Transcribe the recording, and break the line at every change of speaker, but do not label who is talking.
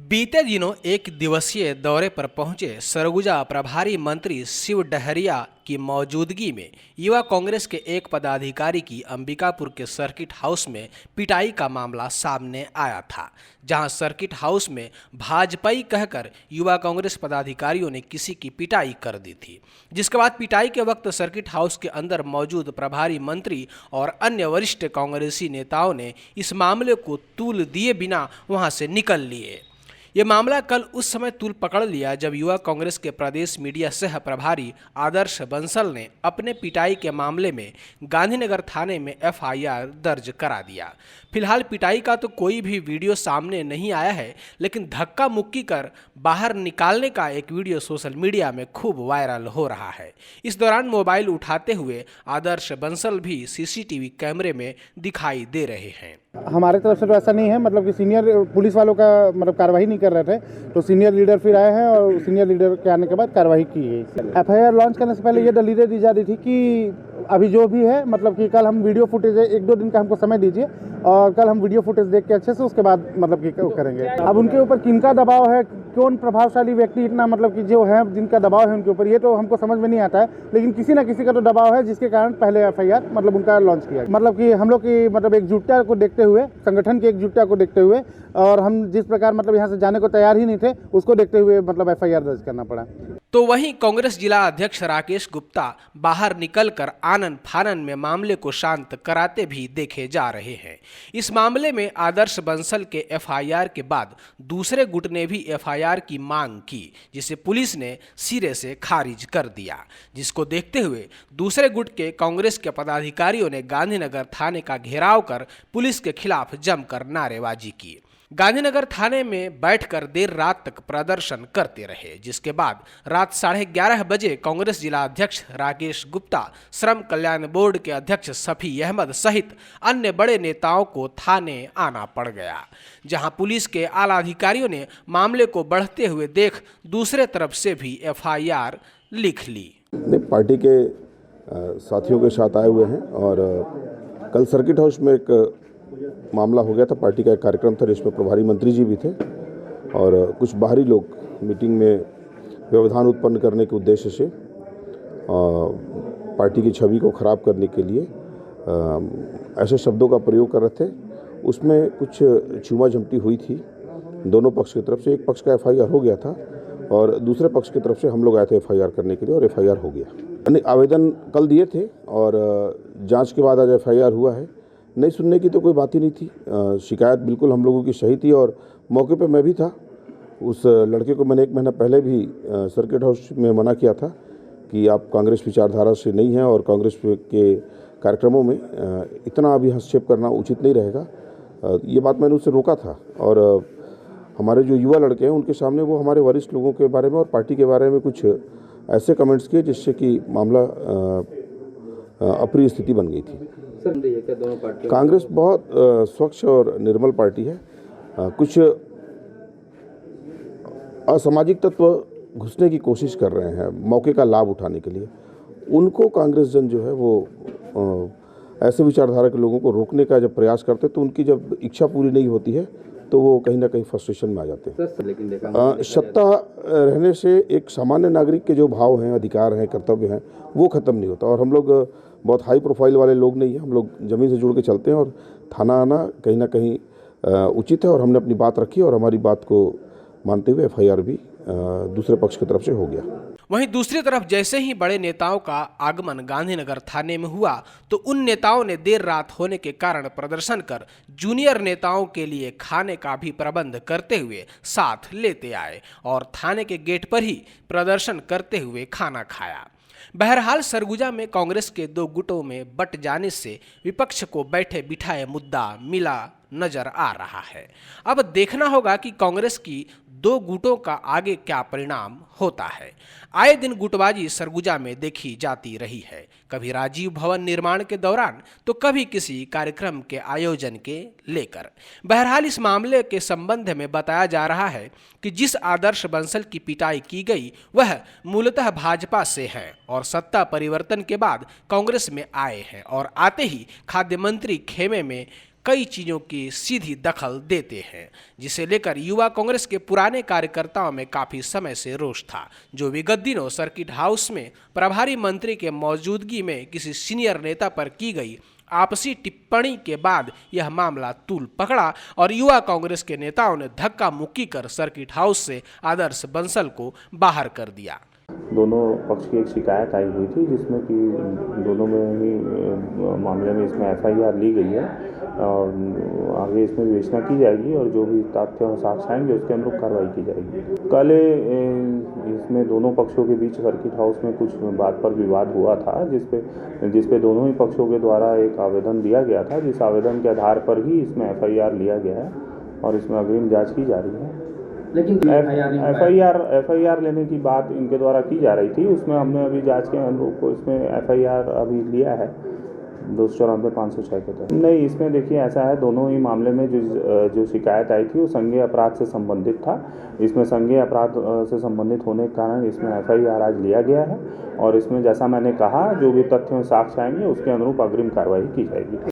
बीते दिनों एक दिवसीय दौरे पर पहुंचे सरगुजा प्रभारी मंत्री शिव डहरिया की मौजूदगी में युवा कांग्रेस के एक पदाधिकारी की अंबिकापुर के सर्किट हाउस में पिटाई का मामला सामने आया था, जहां सर्किट हाउस में भाजपाई कहकर युवा कांग्रेस पदाधिकारियों ने किसी की पिटाई कर दी थी, जिसके बाद पिटाई के वक्त सर्किट हाउस के अंदर मौजूद प्रभारी मंत्री और अन्य वरिष्ठ कांग्रेसी नेताओं ने इस मामले को तूल दिए बिना वहां से निकल लिए। ये मामला कल उस समय तूल पकड़ लिया जब युवा कांग्रेस के प्रदेश मीडिया सह प्रभारी आदर्श बंसल ने अपने पिटाई के मामले में गांधीनगर थाने में एफआईआर दर्ज करा दिया। फिलहाल पिटाई का तो कोई भी वीडियो सामने नहीं आया है, लेकिन धक्का मुक्की कर बाहर निकालने का एक वीडियो सोशल मीडिया में खूब वायरल हो रहा है। इस दौरान मोबाइल उठाते हुए आदर्श बंसल भी सीसीटीवी कैमरे में दिखाई दे रहे हैं।
हमारे तरफ से तो ऐसा नहीं है, मतलब कि सीनियर पुलिस वालों का मतलब कार्रवाई नहीं कर रहे थे, तो सीनियर लीडर फिर आए हैं और सीनियर लीडर के आने के बाद कार्रवाई की है। एफआईआर लॉन्च करने से पहले ये दलीलें दी जा रही थी कि अभी जो भी है, मतलब कि कल हम वीडियो फुटेज, एक दो दिन का हमको समय दीजिए और कल हम वीडियो फुटेज देख के अच्छे से उसके बाद मतलब कि करेंगे। अब उनके ऊपर किनका दबाव है, कौन प्रभावशाली व्यक्ति इतना मतलब कि जो है जिनका दबाव है उनके ऊपर, ये तो हमको समझ में नहीं आता है, लेकिन किसी ना किसी का तो दबाव है जिसके कारण पहले एफआईआर मतलब उनका लॉन्च किया। मतलब कि हम लोग की मतलब एकजुटता को देखते हुए, संगठन की एकजुटता को देखते हुए, और हम जिस प्रकार मतलब यहाँ से जाने को तैयार ही नहीं थे, उसको देखते हुए मतलब एफआईआर दर्ज करना पड़ा।
तो वहीं कांग्रेस जिला अध्यक्ष राकेश गुप्ता बाहर निकलकर आनन फानन में मामले को शांत कराते भी देखे जा रहे हैं। इस मामले में आदर्श बंसल के एफआईआर के बाद दूसरे गुट ने भी एफआईआर की मांग की, जिसे पुलिस ने सिरे से खारिज कर दिया, जिसको देखते हुए दूसरे गुट के कांग्रेस के पदाधिकारियों ने गांधीनगर थाने का घेराव कर पुलिस के खिलाफ जमकर नारेबाजी की। गांधीनगर थाने में बैठकर देर रात तक प्रदर्शन करते रहे, जिसके बाद रात 11:30 बजे कांग्रेस जिला अध्यक्ष राकेश गुप्ता, श्रम कल्याण बोर्ड के अध्यक्ष सफी अहमद सहित अन्य बड़े नेताओं को थाने आना पड़ गया, जहां पुलिस के आला अधिकारियों ने मामले को बढ़ते हुए देख दूसरे तरफ से भी एफआईआर लिख ली।
पार्टी के साथियों के साथ आए हुए हैं और कल सर्किट हाउस में एक मामला हो गया था। पार्टी का एक कार्यक्रम था जिसमें प्रभारी मंत्री जी भी थे और कुछ बाहरी लोग मीटिंग में व्यवधान उत्पन्न करने के उद्देश्य से पार्टी की छवि को खराब करने के लिए ऐसे शब्दों का प्रयोग कर रहे थे। उसमें कुछ छूमा झमटी हुई थी दोनों पक्ष की तरफ से। एक पक्ष का एफआईआर हो गया था और दूसरे पक्ष की तरफ से हम लोग आए थे एफआईआर करने के लिए और एफआईआर हो गया। आवेदन कल दिए थे और जांच के बाद आज एफआईआर हुआ है। नहीं सुनने की तो कोई बात ही नहीं थी। शिकायत बिल्कुल हम लोगों की सही थी और मौके पे मैं भी था। उस लड़के को मैंने 1 महीना पहले भी सर्किट हाउस में मना किया था कि आप कांग्रेस विचारधारा से नहीं हैं और कांग्रेस के कार्यक्रमों में इतना अभी हस्तक्षेप करना उचित नहीं रहेगा। ये बात मैंने उससे रोका था और हमारे जो युवा लड़के हैं उनके सामने वो हमारे वरिष्ठ लोगों के बारे में और पार्टी के बारे में कुछ ऐसे कमेंट्स किए जिससे कि मामला अप्रिय स्थिति बन गई थी। कांग्रेस बहुत स्वच्छ और निर्मल पार्टी है। कुछ असामाजिक तत्व घुसने की कोशिश कर रहे हैं मौके का लाभ उठाने के लिए। उनको कांग्रेस जन जो है वो ऐसे विचारधारा के लोगों को रोकने का जब प्रयास करते तो उनकी जब इच्छा पूरी नहीं होती है तो वो कहीं ना कहीं फ्रस्ट्रेशन में आ जाते हैं। सत्ता रहने से एक सामान्य नागरिक के जो भाव हैं, अधिकार हैं, कर्तव्य हैं, वो खत्म नहीं होता। और हम लोग बहुत हाई प्रोफाइल वाले लोग नहीं हैं, हम लोग ज़मीन से जुड़ के चलते हैं और थाना आना कहीं ना कहीं उचित है और हमने अपनी बात रखी और हमारी बात को मानते हुए एफआईआर भी दूसरे पक्ष की तरफ से हो गया।
वहीं दूसरी तरफ जैसे ही बड़े नेताओं का आगमन गांधीनगर थाने में हुआ तो उन नेताओं ने देर रात होने के कारण प्रदर्शन कर जूनियर नेताओं के लिए खाने का भी प्रबंध करते हुए साथ लेते आए और थाने के गेट पर ही प्रदर्शन करते हुए खाना खाया। बहरहाल सरगुजा में कांग्रेस के 2 गुटों में बंट जाने से विपक्ष को बैठे बिठाए मुद्दा मिला नजर आ रहा है। अब देखना होगा कि कांग्रेस की 2 गुटों का आगे क्या परिणाम होता है। आए दिन गुटबाजी सरगुजा में देखी जाती रही है, कभी राजीव भवन निर्माण के दौरान तो कभी किसी कार्यक्रम के आयोजन के लेकर। बहरहाल इस मामले के संबंध में बताया जा रहा है कि जिस आदर्श बंसल की पिटाई की गई वह मूलतः भाजपा से हैं और सत्ता परिवर्तन के बाद कांग्रेस में आए हैं और आते ही खाद्य मंत्री खेमे में कई चीज़ों की सीधी दखल देते हैं, जिसे लेकर युवा कांग्रेस के पुराने कार्यकर्ताओं में काफ़ी समय से रोष था, जो विगत दिनों सर्किट हाउस में प्रभारी मंत्री के मौजूदगी में किसी सीनियर नेता पर की गई आपसी टिप्पणी के बाद यह मामला तूल पकड़ा और युवा कांग्रेस के नेताओं ने धक्का मुक्की कर सर्किट हाउस से आदर्श बंसल को बाहर कर दिया।
दोनों पक्ष की एक शिकायत आई हुई थी जिसमें कि दोनों में ही मामले में इसमें एफआईआर ली गई है और आगे इसमें विवेचना की जाएगी और जो भी तथ्य और साक्ष्य आएंगे उसके अनुरूप कार्रवाई की जाएगी। कल इसमें दोनों पक्षों के बीच सर्किट हाउस में कुछ बात पर विवाद हुआ था जिसपे दोनों ही पक्षों के द्वारा एक आवेदन दिया गया था, जिस आवेदन के आधार पर ही इसमें एफआईआर लिया गया है और इसमें अग्रिम जाँच की जा रही है।
लेकिन
एफआईआर लेने की बात इनके द्वारा की जा रही थी, उसमें हमने अभी जांच के अनुरूप इसमें एफआईआर अभी लिया है 294/506 के तहत। नहीं, इसमें देखिए ऐसा है, दोनों ही मामले में जो शिकायत आई थी वो संज्ञेय अपराध से संबंधित था। इसमें संज्ञेय अपराध से संबंधित होने के कारण इसमें एफआईआर आज लिया गया है और इसमें जैसा मैंने कहा जो भी तथ्य साक्ष्य आएंगे उसके अनुरूप अग्रिम कार्रवाई की जाएगी।